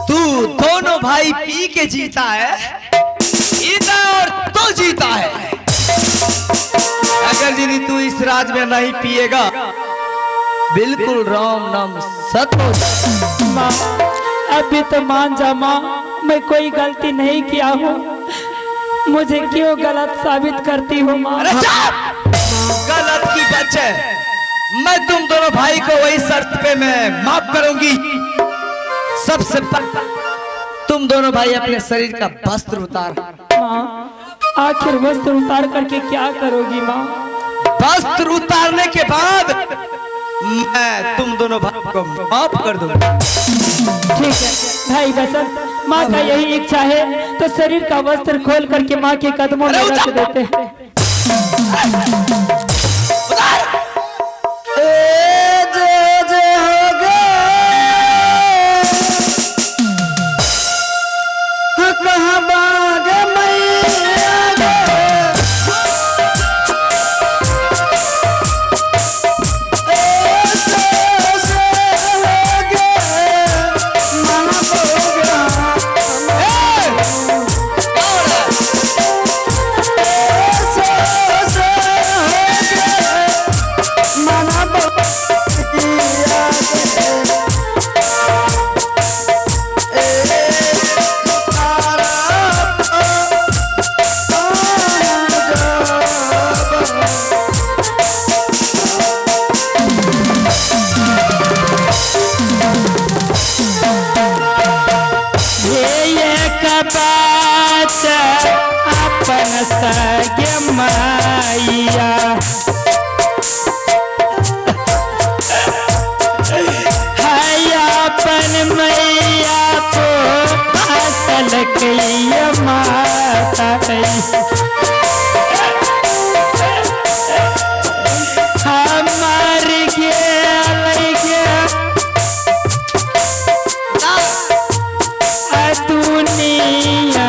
तू दोनों भाई पी के जीता है, जीता और तो जीता है। अगर यदि तू इस राज में नहीं पिएगा, बिल्कुल राम नाम सत्य हो जाए। माँ अभी तो मान जा माँ, मैं कोई गलती नहीं किया हूँ, मुझे क्यों गलत साबित करती हो माँ? अरे गलत की बच्चे, मैं तुम दोनों भाई को वही शर्त पे मैं माफ करूंगी। सबसे पहले तुम दोनों भाई अपने शरीर का वस्त्र उतार। माँ आखिर वस्त्र उतार करके क्या करोगी माँ? वस्त्र उतारने के बाद मैं तुम दोनों भाई को माफ कर दूंगा। ठीक है भाई बसंत, माँ का यही इच्छा है तो शरीर का वस्त्र खोल करके माँ के कदमों में रख देते हैं। अपन सगे मैया है अपन मैया को असल कैया माता हमार दुनिया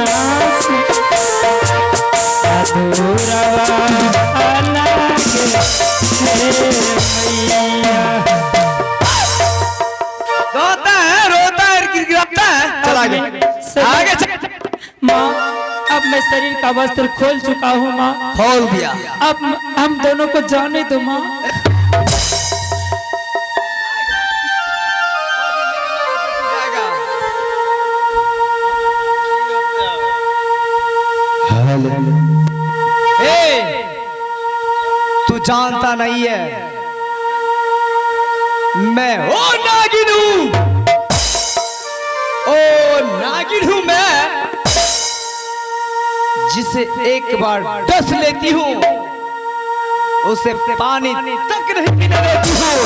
रोता है गिड़गिड़ाता है। चल आगे आगे चल। माँ अब मैं शरीर का वस्त्र खोल चुका हूँ माँ। खोल दिया। अब हम दोनों को जाने दो माँ। तू जानता नहीं है मैं ओ नागिन हूं, ओ नागिन हूं मैं, जिसे एक बार डस लेती हूं उसे पानी तक नहीं पीने देती हूं।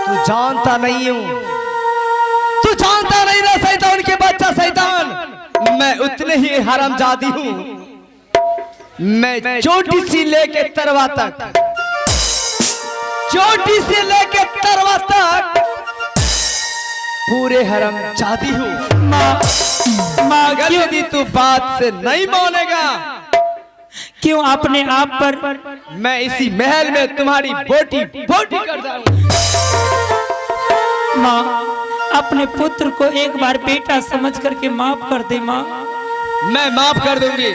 तू जानता नहीं हूं, तू जानता नहीं ना शैतान के बच्चा शैतान, मैं उतने ही हरामजादी हूं। मैं चोटी से लेके तरवा तक, चोटी से लेके तरवा तक पूरे हरामजादी हूं। माँ अगर यदि तू बात से नहीं मानेगा, क्यों अपने आप पर मैं इसी महल में तुम्हारी बोटी बोटी कर दूंगा। माँ अपने पुत्र को एक बार बेटा समझ करके माफ कर दे माँ। मैं माफ कर दूंगी,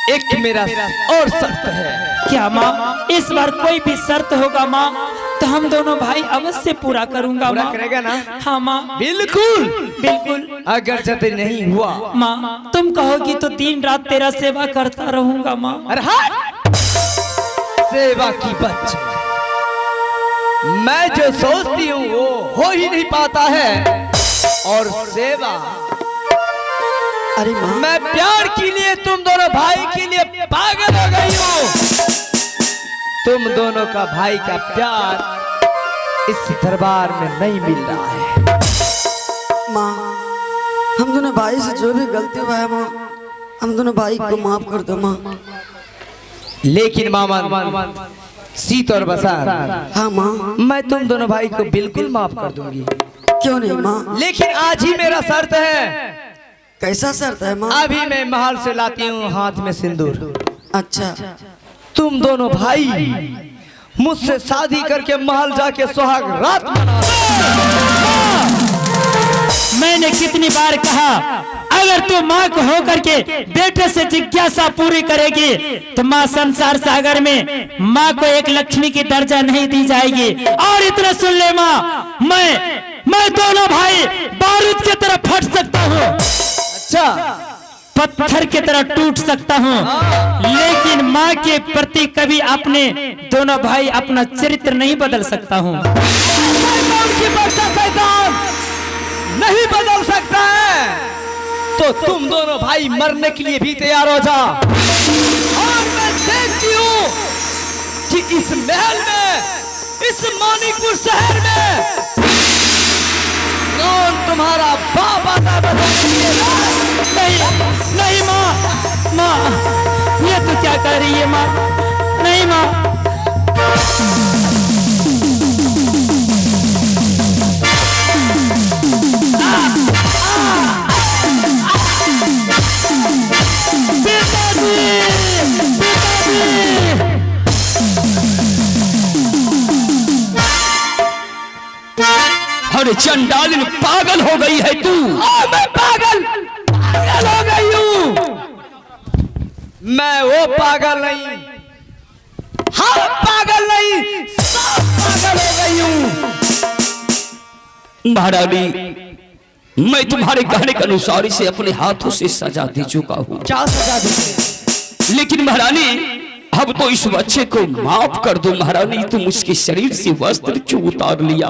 एक मेरा और शर्त है। क्या माँ? इस बार कोई भी शर्त होगा माँ तो हम दोनों भाई अवश्य पूरा करूंगा पूरा माँ। करेगा ना? हाँ माँ बिल्कुल बिल्कुल। अगर जब नहीं हुआ माँ तुम कहोगी तो दिन रात तेरा सेवा करता रहूंगा माँ। अरे हाँ, सेवा की बच्चे, मैं जो सोचती हूँ वो हो ही नहीं पाता है। और सेवा, अरे माँ मैं प्यार के लिए तुम दोनों भाई के लिए पागल हो गई हूँ। तुम दोनों का भाई का प्यार इस दरबार में नहीं मिल रहा है। माँ हम दोनों भाई से जो भी गलती हुआ है माँ, हम दोनों भाई को माफ कर दो माँ। लेकिन मामा सीत और बसार, हाँ माँ मैं तुम दोनों भाई को बिल्कुल माफ कर दूंगी। क्यों नहीं माँ? लेकिन आज ही मेरा शर्त है। कैसा शर्त है माँ? अभी मैं महल से लाती हूँ हाथ में सिंदूर। अच्छा तुम दोनों भाई मुझसे शादी करके महल जाके सुहाग रात मना। कितनी बार कहा, अगर तू माँ को होकर के बेटे से जिज्ञासा पूरी करेगी तो माँ संसार सागर में माँ को एक लक्ष्मी की दर्जा नहीं दी जाएगी। और इतना सुन ले माँ, मैं दोनों भाई बारूद की तरह फट सकता हूँ, अच्छा, पत्थर की तरह टूट सकता हूँ, लेकिन माँ के प्रति कभी अपने दोनों भाई अपना चरित्र नहीं बदल सकता हूँ। नहीं बदल सकता है तो तुम दोनों भाई मरने के लिए भी तैयार हो जा। और मैं देखती हूँ कि इस महल में, इस मानिकपुर शहर में कौन तुम्हारा बाप आता नहीं माँ, ये तो क्या कर रही है माँ? नहीं माँ, अरे चंडालिन, पागल हो गई है तू? मैं पागल हो गई हूँ। मैं वो पागल नहीं, हाँ पागल नहीं, सब पागल हो गई हूँ। महारानी, मैं तुम्हारे कहने के अनुसार इसे अपने हाथों से सजा दे चुका हूँ। क्या सजा दी? लेकिन महारानी, अब तो इस बच्चे को माफ कर दो। महारानी, तुम उसके शरीर से वस्त्र क्यों उतार लिया?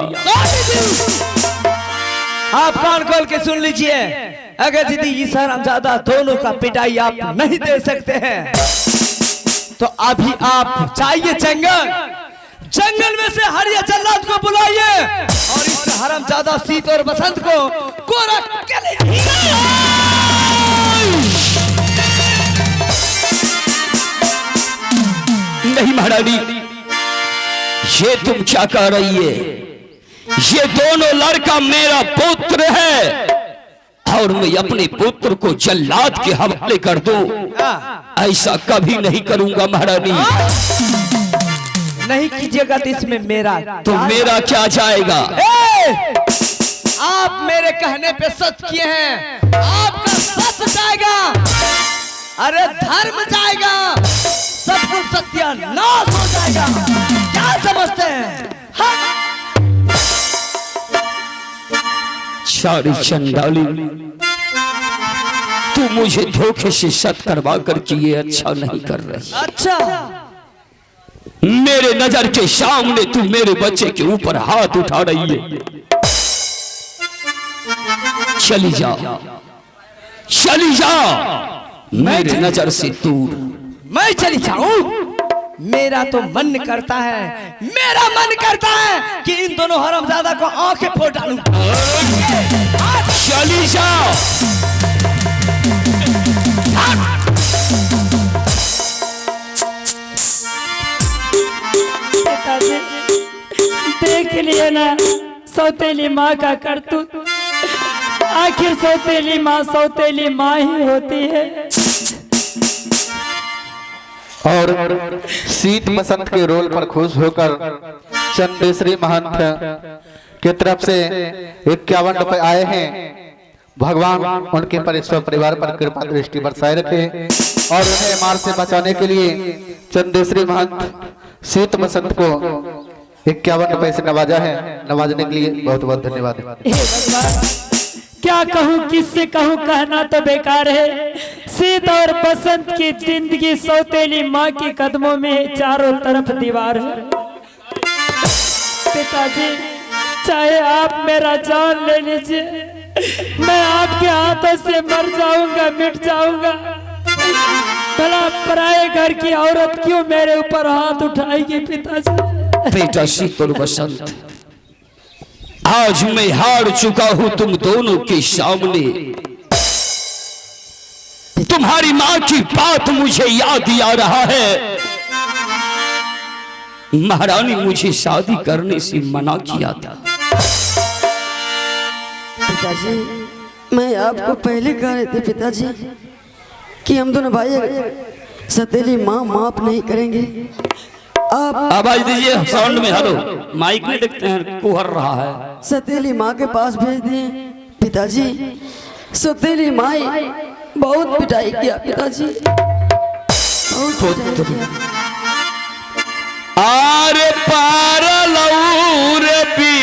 आप कान खोल के सुन लीजिए, अगर यदि इस हरामजादा दोनों का पिटाई आप नहीं दे सकते हैं तो अभी आप चाहिए जंगल में से हरिया जल्लाद को बुलाइए और इस हरामजादा सीत और बसंत को कोरा नहीं महारानी, ये तुम क्या कह रही है? ये दोनों लड़का मेरा पुत्र है और मैं अपने पुत्र को जल्लाद के हवाले कर दूं, ऐसा कभी नहीं करूंगा महारानी। नहीं कीजिएगा तो इसमें मेरा तो मेरा क्या जाएगा? आप मेरे कहने पे सच किए हैं, आपका सच जाएगा, अरे धर्म जाएगा, सब कुछ सत्यानाश हो जाएगा। क्या समझते हैं? सारी चंडाली, तू मुझे धोखे से सत करवा करके ये अच्छा नहीं कर रही। अच्छा, मेरे नजर के सामने तू मेरे बच्चे के ऊपर हाथ उठा रही है। चली जा, चली जा मेरे नजर से दूर। मैं चली जाऊं? मेरा तो मन करता है, मेरा मन करता है कि इन दोनों हरामजादा को आंखें फोड़ डालूं। चली जा। पिताजी, देख लिए ना सौतेली माँ का करतूत। आखिर सौतेली माँ ही होती है। और सीत बसंत के रोल पर खुश होकर चंदेश्वरी महंत की तरफ से 51 रुपए आए हैं। भगवान उनके पर परिवार पर कृपा दृष्टि बरसाए रखे और उन्हें मार से बचाने के लिए चंदेश्वरी महंत सीत बसंत को 51 रुपए से नवाजा है। नवाजने के लिए बहुत बहुत धन्यवाद। क्या कहूँ, किससे कहूँ, कहना तो बेकार है। सीत और बसंत की जिंदगी सौतेली माँ के कदमों में चारों तरफ दीवार है। पिताजी, चाहे आप मेरा जान ले लीजिए, मैं आपके हाथों से मर जाऊंगा, मिट जाऊंगा। भला पराये घर की औरत क्यों मेरे ऊपर हाथ उठाएगी? पिताजी, बेटा सीत और बसंत, आज मैं हार चुका हूं तुम दोनों के सामने। तुम्हारी मां की बात मुझे याद आ रहा है। महारानी मुझे शादी करने से मना किया था। पिताजी, मैं आपको पहले कह रहे थे पिताजी कि हम दोनों भाई सौतेली माँ माफ नहीं करेंगे। आप आवाज दीजिए साउंड में। हेलो, माइक में देखते हैं कुहर रहा है। सौतेली माँ के पास भेज दिए पिताजी सौतेली माई बहुत पिटाई किया पिताजी, बहुत पिटाई किया। आर पार लौर भी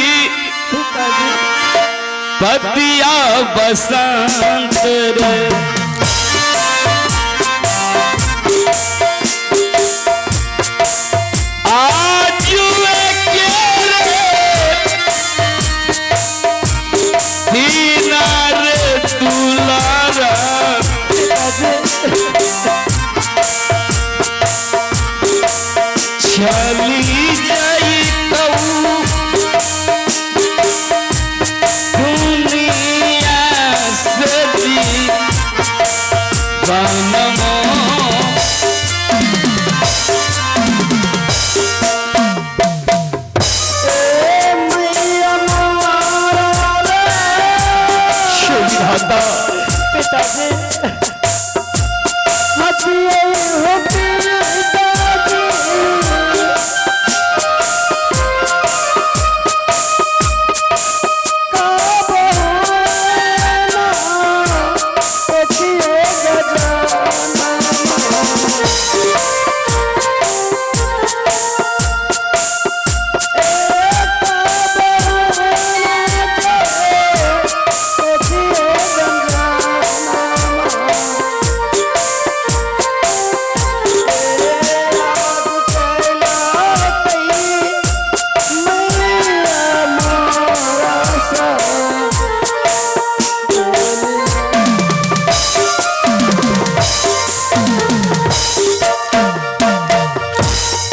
पतिया बसंत रे, आज दीनार दुलारा चली जाई दुनिया सजी बनमो पिताजी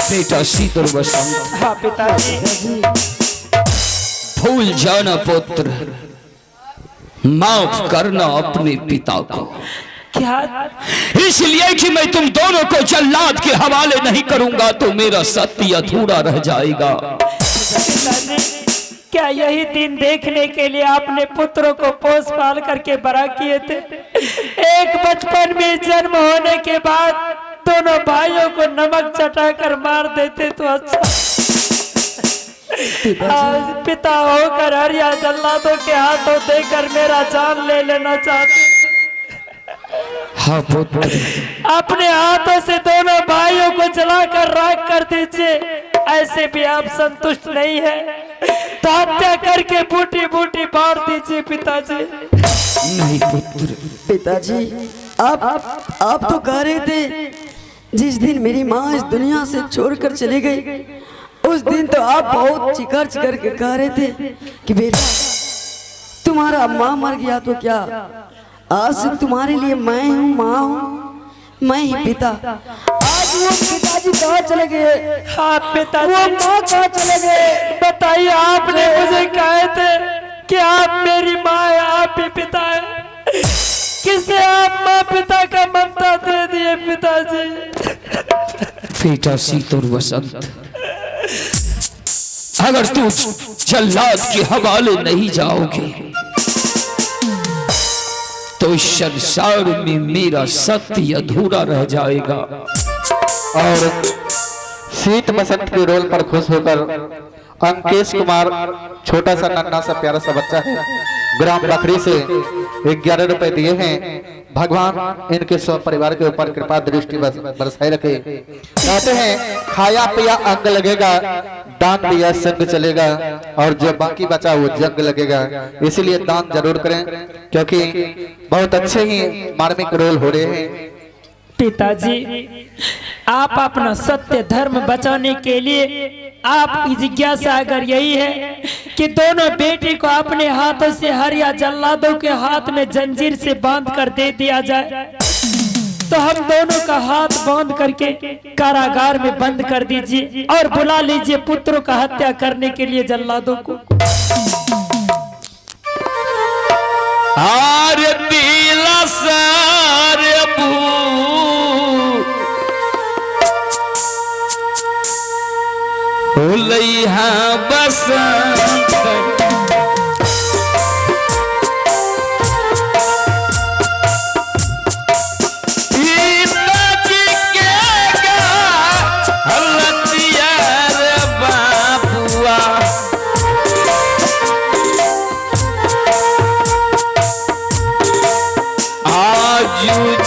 बेटा शीतल बसंत, हाँ पिताजी। भूल जाना पुत्र, माफ करना अपने पिता को, क्या? इसलिए कि मैं तुम दोनों को जल्लाद के हवाले नहीं करूंगा तो मेरा सत्य अधूरा रह जाएगा। पिताजी क्या यही दिन देखने के लिए आपने पुत्रों को पोस पाल करके बड़ा किए थे? एक बचपन में जन्म होने के बाद दोनों भाइयों को नमक चटाकर मार देते तो अच्छा। आज पिता होकर हरिया जल्लादों के हाथों देकर मेरा जान ले लेना चाहते। हाँ पुत्र, अपने हाथों से दोनों भाइयों को जलाकर राख कर दीजिए। ऐसे भी आप संतुष्ट नहीं है तो हत्या करके बूटी बूटी मार दीजिए पिताजी। नहीं पुत्र। पिताजी आप तो कह रहे थे जिस दिन मेरी माँ इस दुनिया से छोड़कर चली गई उस दिन तो आप बहुत चिकर चिकर के कह रहे थे कि बेटा तुम्हारा माँ मर गया तो क्या, आज से तुम्हारे लिए मैं हूँ, माँ हूँ, मैं ही पिता। आज वो पिताजी कहाँ चले गए? हाँ पिताजी। वो माँ कहाँ चले गए? बताइए, आपने मुझे कहे थे कि आप मेरी माँ है, आप ही पिता है। किसे आप माँ पिता का ममता दे दिए पिताजी? बेटा शीतल बसंत, अगर तू जल्लाद के हवाले नहीं जाओगे तो इस संसार में मेरा सत्य अधूरा रह जाएगा। और शीत बसंत के रोल पर खुश होकर अंकेश कुमार छोटा सा नन्हा सा प्यारा सा बच्चा है, ग्राम बकरी से 11 रुपए दिए हैं। भगवान इनके सब परिवार के ऊपर कृपा दृष्टि बरसाए रखे। कहते हैं खाया पिया अंग लगेगा, दान दिया संग चलेगा, और जो बाकी बचा वो जंग लगेगा। इसीलिए दान जरूर करें क्योंकि बहुत अच्छे ही मार्मिक रोल हो रहे हैं। पिताजी, आप अपना सत्य धर्म बचाने के लिए आप की जिज्ञासा अगर यही है कि दोनों बेटी को अपने हाथों से हरिया जल्लादों के हाथ में जंजीर से बांध कर दे दिया जाए तो हम दोनों का हाथ बांध करके कारागार में बंद कर दीजिए और बुला लीजिए पुत्रों का हत्या करने के लिए जल्लादों को। बसंत यूज